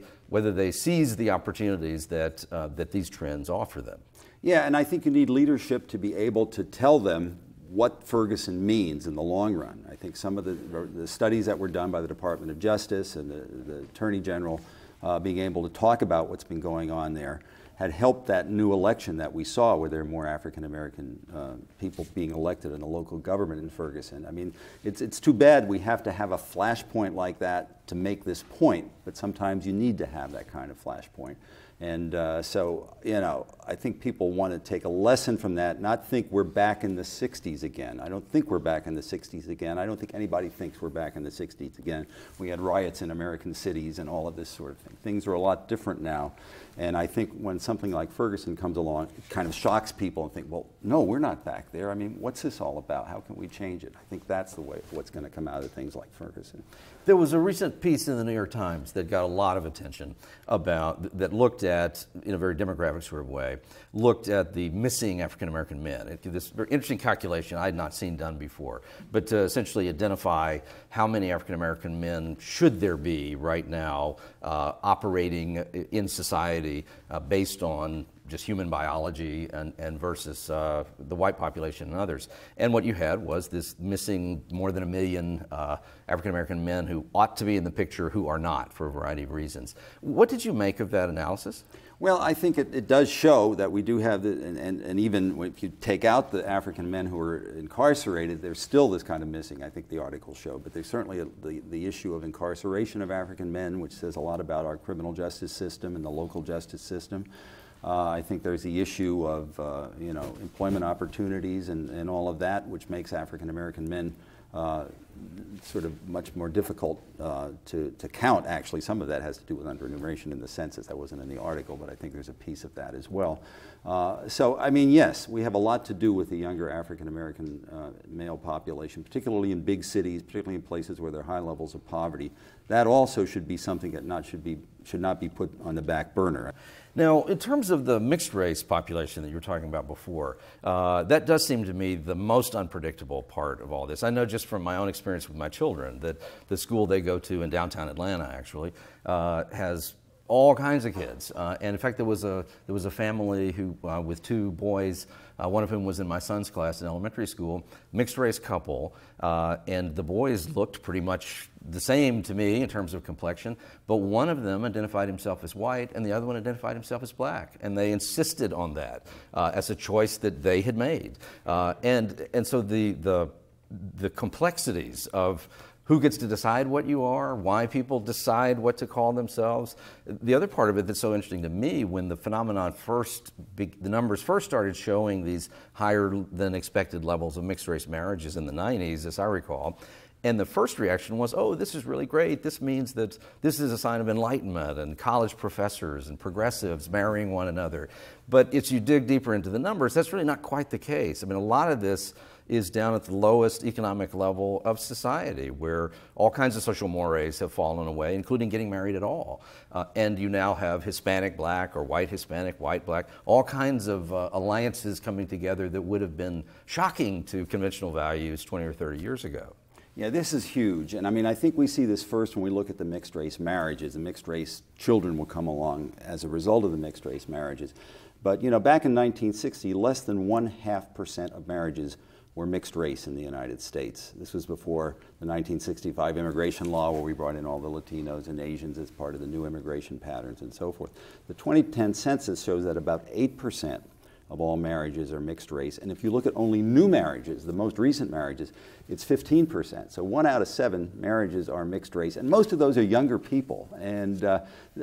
seize the opportunities that these trends offer them. Yeah, and I think you need leadership to be able to tell them what Ferguson means in the long run. I think some of the studies that were done by the Department of Justice and the Attorney General being able to talk about what's been going on there had helped that new election that we saw, where there are more African American people being elected in the local government in Ferguson. I mean, it's too bad we have to have a flashpoint like that to make this point, but sometimes you need to have that kind of flashpoint. And so, you know, I think people want to take a lesson from that, not think we're back in the 60s again. I don't think we're back in the 60s again. I don't think anybody thinks we're back in the 60s again. We had riots in American cities and all of this sort of thing. Things are a lot different now. And I think when something like Ferguson comes along, it kind of shocks people and think, well, no, we're not back there. I mean, what's this all about? How can we change it? I think that's the way what's going to come out of things like Ferguson. There was a recent piece in the New York Times that got a lot of attention that looked at, in a very demographic sort of way, looked at the missing African American men. This very interesting calculation I had not seen done before, but to essentially identify how many African American men should there be right now operating in society based on just human biology and versus the white population and others. And what you had was this missing more than 1 million African American men who ought to be in the picture who are not for a variety of reasons. What did you make of that analysis? Well, I think it does show that we do have, and even if you take out the African men who are incarcerated, there's still this kind of missing, I think the article showed. But there's certainly the issue of incarceration of African men, which says a lot about our criminal justice system and the local justice system. I think there's the issue of you know, employment opportunities and all of that, which makes African American men sort of much more difficult to count. Actually, some of that has to do with underenumeration in the census. That wasn't in the article, but I think there's a piece of that as well. So, I mean, yes, we have a lot to do with the younger African American male population, particularly in big cities, particularly in places where there are high levels of poverty. That also should be something that should not be put on the back burner. Now, in terms of the mixed race population that you were talking about before, that does seem to me the most unpredictable part of all this. I know just from my own experience with my children that the school they go to in downtown Atlanta actually has all kinds of kids. And in fact, there was a family who with 2 boys, one of whom was in my son's class in elementary school, mixed race couple, and the boys looked pretty much the same to me in terms of complexion, but one of them identified himself as white and the other one identified himself as black, and they insisted on that as a choice that they had made. And so the complexities of who gets to decide what you are, why people decide what to call themselves. The other part of it that's so interesting to me, when the phenomenon the numbers first started showing these higher than expected levels of mixed race marriages in the 90s, as I recall, and the first reaction was, oh, this is really great. This means that this is a sign of enlightenment and college professors and progressives marrying one another. But as you dig deeper into the numbers, that's really not quite the case. I mean, a lot of this is down at the lowest economic level of society, where all kinds of social mores have fallen away, including getting married at all. And you now have Hispanic black or white Hispanic, white black, all kinds of alliances coming together that would have been shocking to conventional values 20 or 30 years ago. Yeah, this is huge. And I mean, I think we see this first when we look at the mixed race marriages. The mixed race children will come along as a result of the mixed race marriages. But, you know, back in 1960, less than 0.5% of marriages were mixed race in the United States. This was before the 1965 immigration law, where we brought in all the Latinos and Asians as part of the new immigration patterns and so forth. The 2010 census shows that about 8% of all marriages are mixed race. And if you look at only new marriages, the most recent marriages, it's 15%. So 1 out of 7 marriages are mixed race. And most of those are younger people. And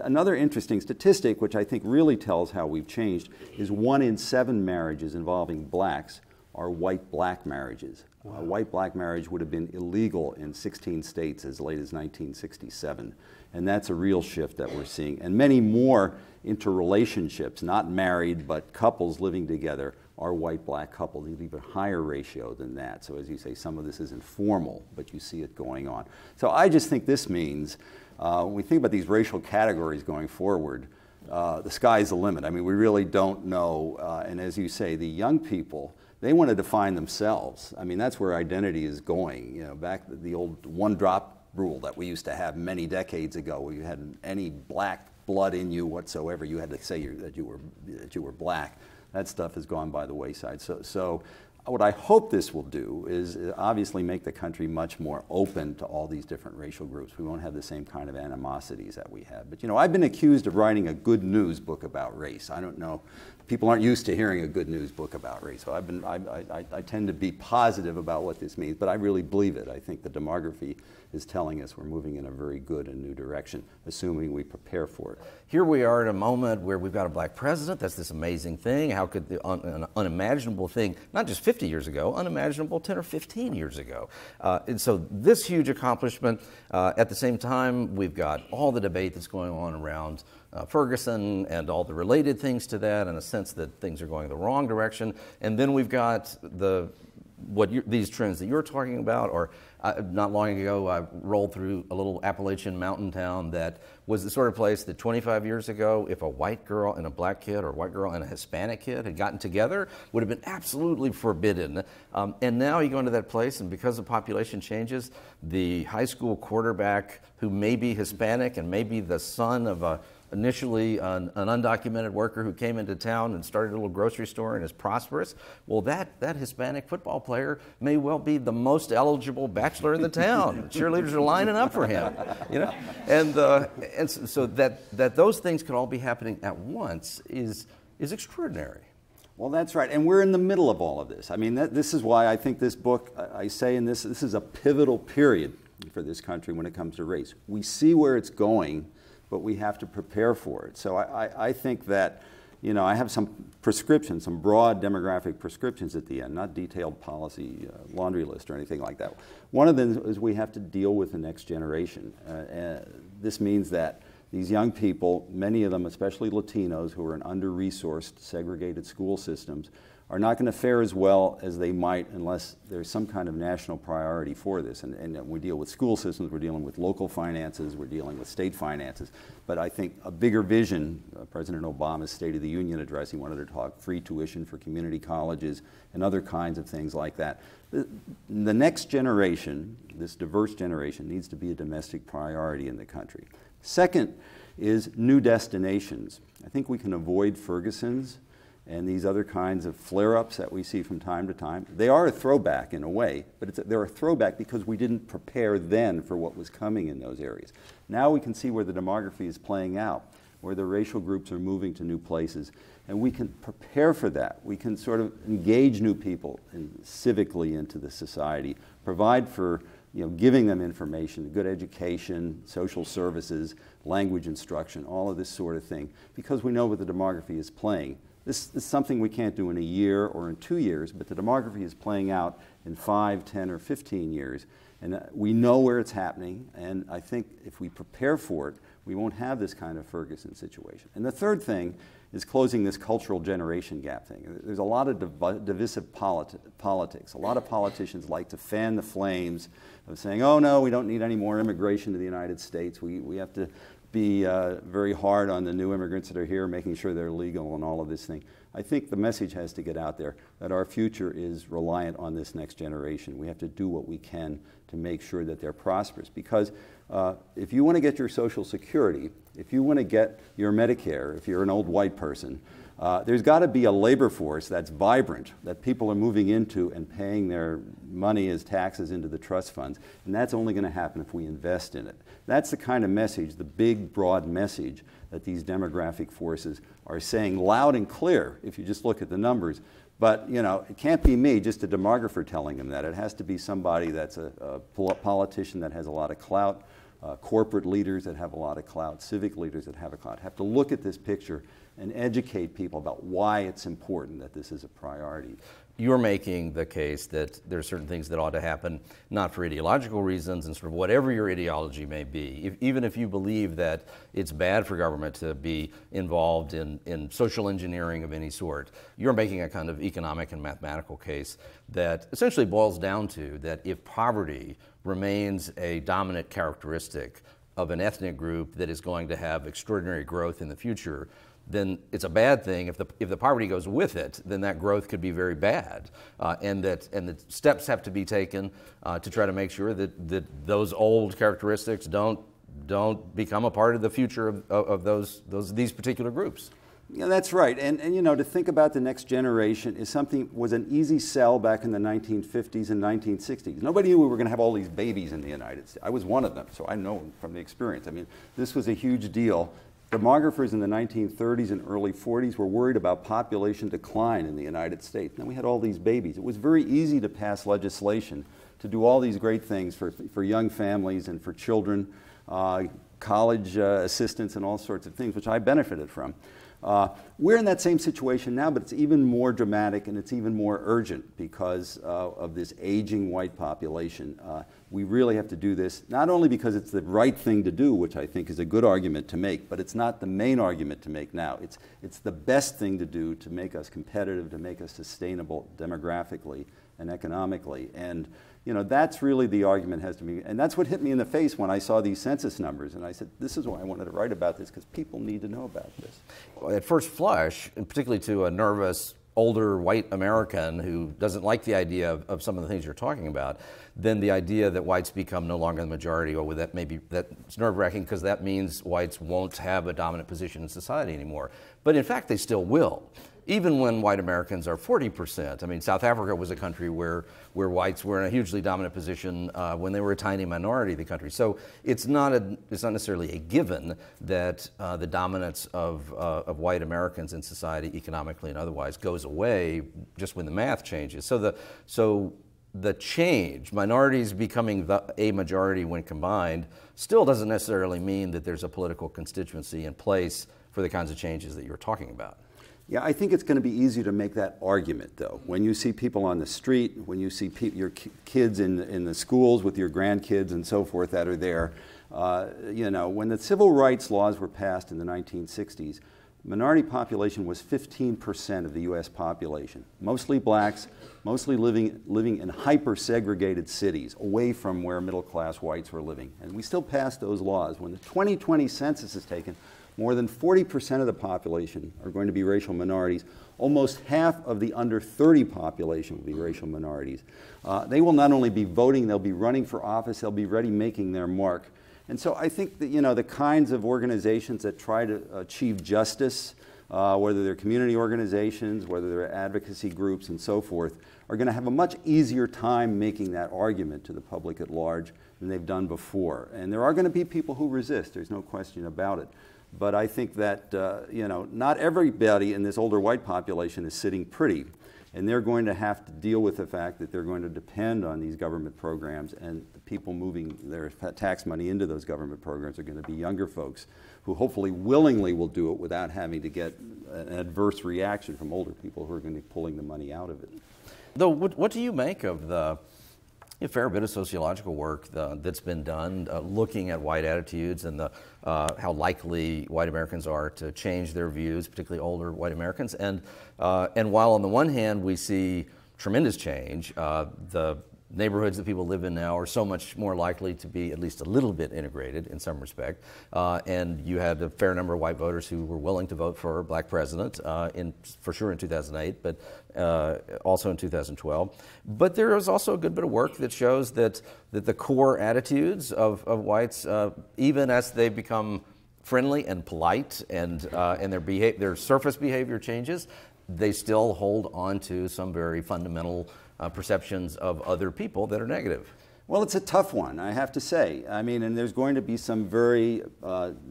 another interesting statistic, which I think really tells how we've changed, is 1 in 7 marriages involving blacks are white-black marriages. Wow. A white-black marriage would have been illegal in 16 states as late as 1967. And that's a real shift that we're seeing. And many more interrelationships, not married, but couples living together, are white-black couples, an even higher ratio than that. So as you say, some of this is informal, but you see it going on. So I just think this means, when we think about these racial categories going forward, the sky's the limit. I mean, we really don't know. And as you say, the young people, they want to define themselves. I mean, that's where identity is going. You know, back the old one-drop rule that we used to have many decades ago, where you had any black blood in you whatsoever, you had to say that you were black. That stuff has gone by the wayside. So what I hope this will do is obviously make the country much more open to all these different racial groups. We won't have the same kind of animosities that we had. But you know, I've been accused of writing a good news book about race. I don't know. People aren't used to hearing a good news book about race. So I tend to be positive about what this means, but I really believe it. I think the demography is telling us we're moving in a very good and new direction, assuming we prepare for it. Here we are at a moment where we've got a black president. That's this amazing thing. How could an unimaginable thing, not just 50 years ago, unimaginable 10 or 15 years ago. And so this huge accomplishment, at the same time, we've got all the debate that's going on around Ferguson and all the related things to that, and a sense that things are going the wrong direction. And then we've got these trends that you're talking about, or not long ago I rolled through a little Appalachian mountain town that was the sort of place that 25 years ago, if a white girl and a black kid, or a white girl and a Hispanic kid had gotten together, would have been absolutely forbidden. And now you go into that place, and because the population changes, the high school quarterback who may be Hispanic and may be the son of initially an undocumented worker who came into town and started a little grocery store and is prosperous, well, that Hispanic football player may well be the most eligible bachelor in the town. Cheerleaders are lining up for him, you know? And so that those things could all be happening at once is extraordinary. Well, that's right, and we're in the middle of all of this. I mean, this is why I think this book, I say in this is a pivotal period for this country when it comes to race. We see where it's going, but we have to prepare for it. So I think that, you know, I have some prescriptions, some broad demographic prescriptions at the end, not detailed policy laundry list or anything like that. One of them is we have to deal with the next generation. This means that these young people, many of them, especially Latinos, who are in under-resourced, segregated school systems, are not going to fare as well as they might unless there's some kind of national priority for this. And we deal with school systems, we're dealing with local finances, we're dealing with state finances. But I think a bigger vision, President Obama's State of the Union address, he wanted to talk free tuition for community colleges and other kinds of things like that. The next generation, this diverse generation, needs to be a domestic priority in the country. Second is new destinations. I think we can avoid Ferguson's and these other kinds of flare-ups that we see from time to time. They are a throwback in a way, but they're a throwback because we didn't prepare then for what was coming in those areas. Now we can see where the demography is playing out, where the racial groups are moving to new places, and we can prepare for that. We can sort of engage new people civically into the society, provide for, you know, giving them information, good education, social services, language instruction, all of this sort of thing, because we know what the demography is playing. This is something we can't do in a year or in 2 years, but the demography is playing out in 5, 10, or 15 years. And we know where it's happening, and I think if we prepare for it, we won't have this kind of Ferguson situation. And the third thing is closing this cultural generation gap thing. There's a lot of divisive politics. A lot of politicians like to fan the flames of saying, oh no, we don't need any more immigration to the United States. We have to be very hard on the new immigrants that are here, making sure they're legal and all of this thing. I think the message has to get out there that our future is reliant on this next generation. We have to do what we can to make sure that they're prosperous, because if you want to get your Social Security, if you want to get your Medicare, if you're an old white person, There's got to be a labor force that's vibrant, that people are moving into and paying their money as taxes into the trust funds, and that's only going to happen if we invest in it. That's the kind of message, the big, broad message that these demographic forces are saying loud and clear if you just look at the numbers. But, you know, it can't be me, just a demographer, telling them that. It has to be somebody that's a politician that has a lot of clout, corporate leaders that have a lot of clout, civic leaders that have a clout. Have to look at this picture and educate people about why it's important that this is a priority. You're making the case that there are certain things that ought to happen, not for ideological reasons, and sort of whatever your ideology may be. Even if you believe that it's bad for government to be involved in social engineering of any sort, you're making a kind of economic and mathematical case that essentially boils down to that if poverty remains a dominant characteristic of an ethnic group that is going to have extraordinary growth in the future, then it's a bad thing. If the poverty goes with it, then that growth could be very bad, and the steps have to be taken to try to make sure that those old characteristics don't become a part of the future of these particular groups. Yeah, that's right. And you know, to think about the next generation was an easy sell back in the 1950s and 1960s. Nobody knew we were going to have all these babies in the United States. I was one of them, so I know from the experience. I mean, this was a huge deal. Demographers in the 1930s and early 40s were worried about population decline in the United States. Then we had all these babies. It was very easy to pass legislation to do all these great things for young families and for children, college assistance and all sorts of things, which I benefited from. We're in that same situation now, but it's even more dramatic and it's even more urgent because of this aging white population. We really have to do this, not only because it's the right thing to do, which I think is a good argument to make, but it's not the main argument to make now. It's the best thing to do to make us competitive, to make us sustainable demographically and economically. And you know, that's really the argument has to be, and that's what hit me in the face when I saw these census numbers, and I said, this is why I wanted to write about this, because people need to know about this. At first flush, and particularly to a nervous, older white American who doesn't like the idea of some of the things you're talking about, then the idea that whites become no longer the majority, or that's nerve-wracking because that means whites won't have a dominant position in society anymore. But in fact, they still will. Even when white Americans are 40%. I mean, South Africa was a country where whites were in a hugely dominant position when they were a tiny minority of the country. So it's not necessarily a given that the dominance of white Americans in society, economically and otherwise, goes away just when the math changes. So the change, minorities becoming a majority when combined, still doesn't necessarily mean that there's a political constituency in place for the kinds of changes that you're talking about. Yeah, I think it's going to be easier to make that argument, though. When you see people on the street, when you see your kids in the schools with your grandkids and so forth that are there, you know, when the civil rights laws were passed in the 1960s, minority population was 15% of the U.S. population. Mostly blacks, mostly living in hyper-segregated cities, away from where middle-class whites were living. And we still passed those laws. When the 2020 census is taken, more than 40% of the population are going to be racial minorities. Almost half of the under 30 population will be racial minorities. They will not only be voting, they'll be running for office, they'll be ready making their mark. And so I think that, you know, the kinds of organizations that try to achieve justice, whether they're community organizations, whether they're advocacy groups and so forth, are going to have a much easier time making that argument to the public at large than they've done before. And there are going to be people who resist, there's no question about it. But I think that, you know, not everybody in this older white population is sitting pretty. And they're going to have to deal with the fact that they're going to depend on these government programs, and the people moving their tax money into those government programs are going to be younger folks who hopefully willingly will do it without having to get an adverse reaction from older people who are going to be pulling the money out of it. Though, what do you make of a fair bit of sociological work that's been done looking at white attitudes and how likely white Americans are to change their views, particularly older white Americans. And while on the one hand we see tremendous change, the neighborhoods that people live in now are so much more likely to be at least a little bit integrated in some respect. And you had a fair number of white voters who were willing to vote for a black president, for sure in 2008, but also in 2012. But there is also a good bit of work that shows that the core attitudes of whites, even as they become friendly and polite, and their surface behavior changes, they still hold on to some very fundamental perceptions of other people that are negative. Well, it's a tough one, I have to say. I mean, and there's going to be some very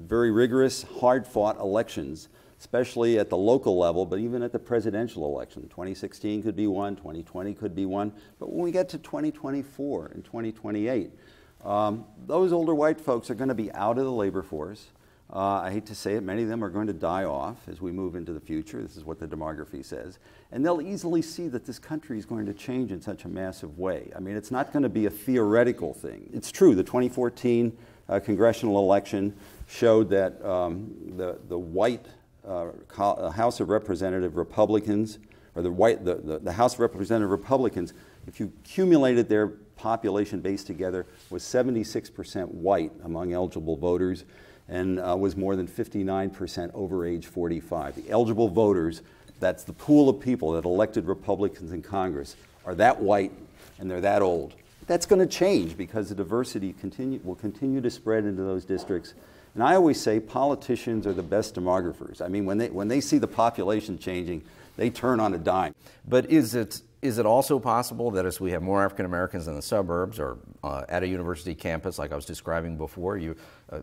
rigorous, hard-fought elections, especially at the local level, but even at the presidential election. 2016 could be one, 2020 could be one, but when we get to 2024 and 2028, those older white folks are going to be out of the labor force. I hate to say it, many of them are going to die off as we move into the future. This is what the demography says. And they'll easily see that this country is going to change in such a massive way. I mean, it's not going to be a theoretical thing. It's true, the 2014 congressional election showed that the white House of Representative Republicans, or the House of Representative Republicans, if you accumulated their population base together, was 76% white among eligible voters, and was more than 59% over age 45. The eligible voters, that's the pool of people that elected Republicans in Congress, are that white and they're that old. That's going to change because the diversity will continue to spread into those districts. And I always say politicians are the best demographers. I mean, when they see the population changing, they turn on a dime. But is it also possible that as we have more African Americans in the suburbs or at a university campus, like I was describing before,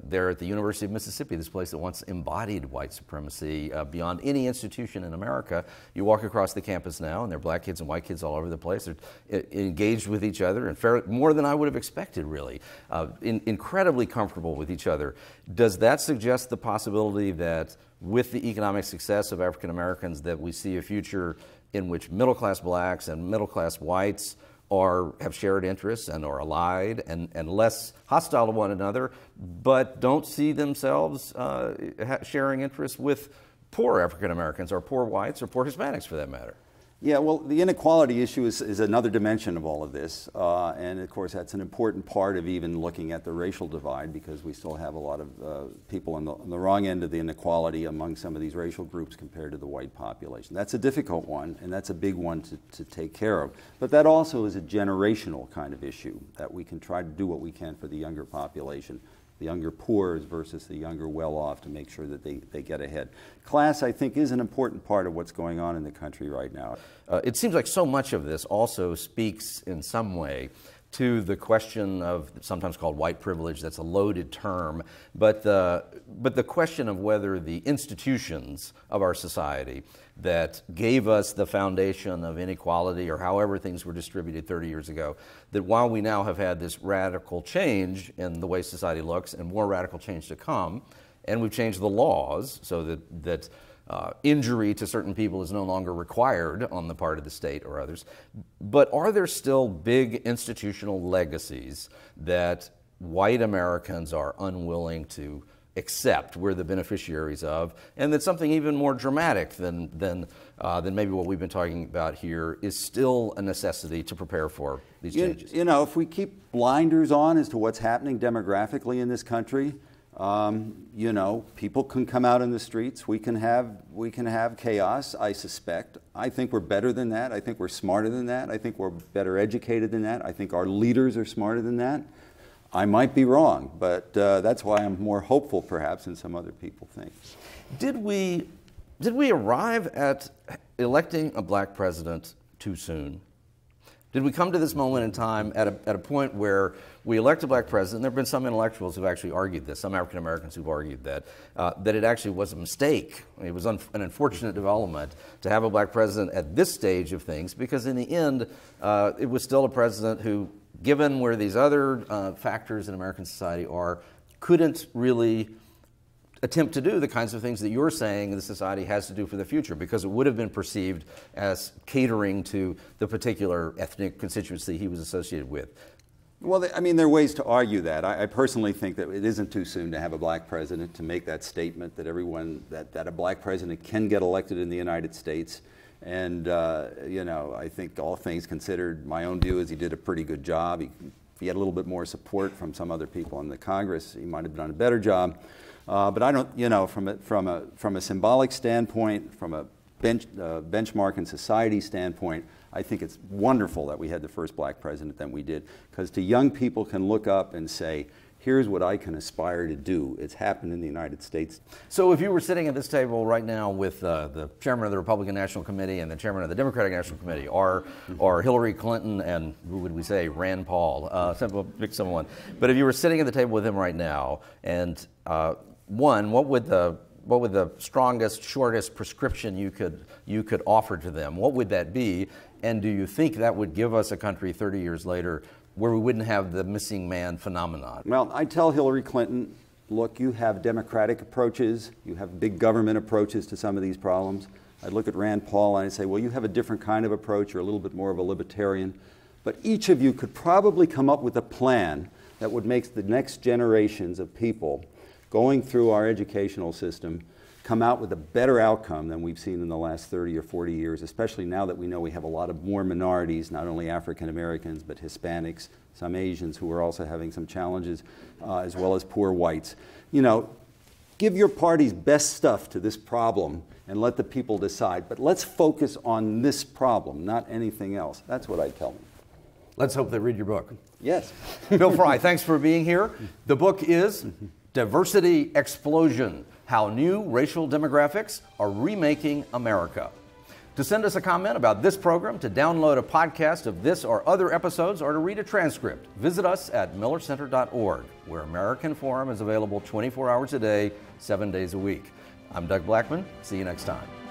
there at the University of Mississippi, this place that once embodied white supremacy beyond any institution in America, you walk across the campus now and there are black kids and white kids all over the place. They're engaged with each other and more than I would have expected, really. Incredibly comfortable with each other. Does that suggest the possibility that with the economic success of African Americans that we see a future in which middle-class blacks and middle-class whites have shared interests and are allied and less hostile to one another, but don't see themselves sharing interests with poor African Americans or poor whites or poor Hispanics for that matter? Yeah, well, the inequality issue is another dimension of all of this. And of course, that's an important part of even looking at the racial divide, because we still have a lot of people on the wrong end of the inequality among some of these racial groups compared to the white population. That's a difficult one, and that's a big one to take care of. But that also is a generational kind of issue, that we can try to do what we can for the younger population, the younger poor versus the younger well-off, to make sure that they get ahead. Class, I think, is an important part of what's going on in the country right now. It seems like so much of this also speaks in some way to the question of, sometimes called white privilege. That's a loaded term, but the question of whether the institutions of our society that gave us the foundation of inequality, or however things were distributed 30 years ago, that while we now have had this radical change in the way society looks and more radical change to come, and we've changed the laws so that injury to certain people is no longer required on the part of the state or others. But are there still big institutional legacies that white Americans are unwilling to accept we're the beneficiaries of, and that something even more dramatic than maybe what we've been talking about here is still a necessity to prepare for these changes? You know, if we keep blinders on as to what's happening demographically in this country, you know, people can come out in the streets. We can have chaos, I suspect. I think we're better than that. I think we're smarter than that. I think we're better educated than that. I think our leaders are smarter than that. I might be wrong, but that's why I'm more hopeful perhaps than some other people think. Did we arrive at electing a black president too soon? Did we come to this moment in time at a point where we elect a black president? There have been some intellectuals who've actually argued this, some African Americans who've argued that it actually was a mistake. It was an unfortunate development to have a black president at this stage of things, because in the end, it was still a president who, given where these other factors in American society are, couldn't really attempt to do the kinds of things that you're saying the society has to do for the future, because it would have been perceived as catering to the particular ethnic constituency he was associated with. Well, I mean, there are ways to argue that. I personally think that it isn't too soon to have a black president, to make that statement that that a black president can get elected in the United States. And, you know, I think all things considered, my own view is he did a pretty good job. If he had a little bit more support from some other people in the Congress, he might have done a better job. But I don't, you know, from a symbolic standpoint, from a benchmark and society standpoint, I think it's wonderful that we had the first black president that we did, because young people can look up and say, here's what I can aspire to do. It's happened in the United States. So if you were sitting at this table right now with the chairman of the Republican National Committee and the chairman of the Democratic National Committee, or Hillary Clinton and, who would we say, Rand Paul, pick someone. But if you were sitting at the table with him right now, and what would the strongest, shortest prescription you could offer to them? What would that be? And do you think that would give us a country 30 years later where we wouldn't have the missing man phenomenon? Well, I tell Hillary Clinton, look, you have democratic approaches, you have big government approaches to some of these problems. I'd look at Rand Paul and I'd say, well, you have a different kind of approach, you're a little bit more of a libertarian, but each of you could probably come up with a plan that would make the next generations of people going through our educational system come out with a better outcome than we've seen in the last 30 or 40 years, especially now that we know we have a lot of more minorities, not only African Americans, but Hispanics, some Asians who are also having some challenges, as well as poor whites. You know, give your party's best stuff to this problem and let the people decide. But let's focus on this problem, not anything else. That's what I tell them. Let's hope they read your book. Yes. Bill Frey, thanks for being here. The book is Diversity Explosion: How New Racial Demographics Are Remaking America. To send us a comment about this program, to download a podcast of this or other episodes, or to read a transcript, visit us at millercenter.org, where American Forum is available 24 hours a day, 7 days a week. I'm Doug Blackman. See you next time.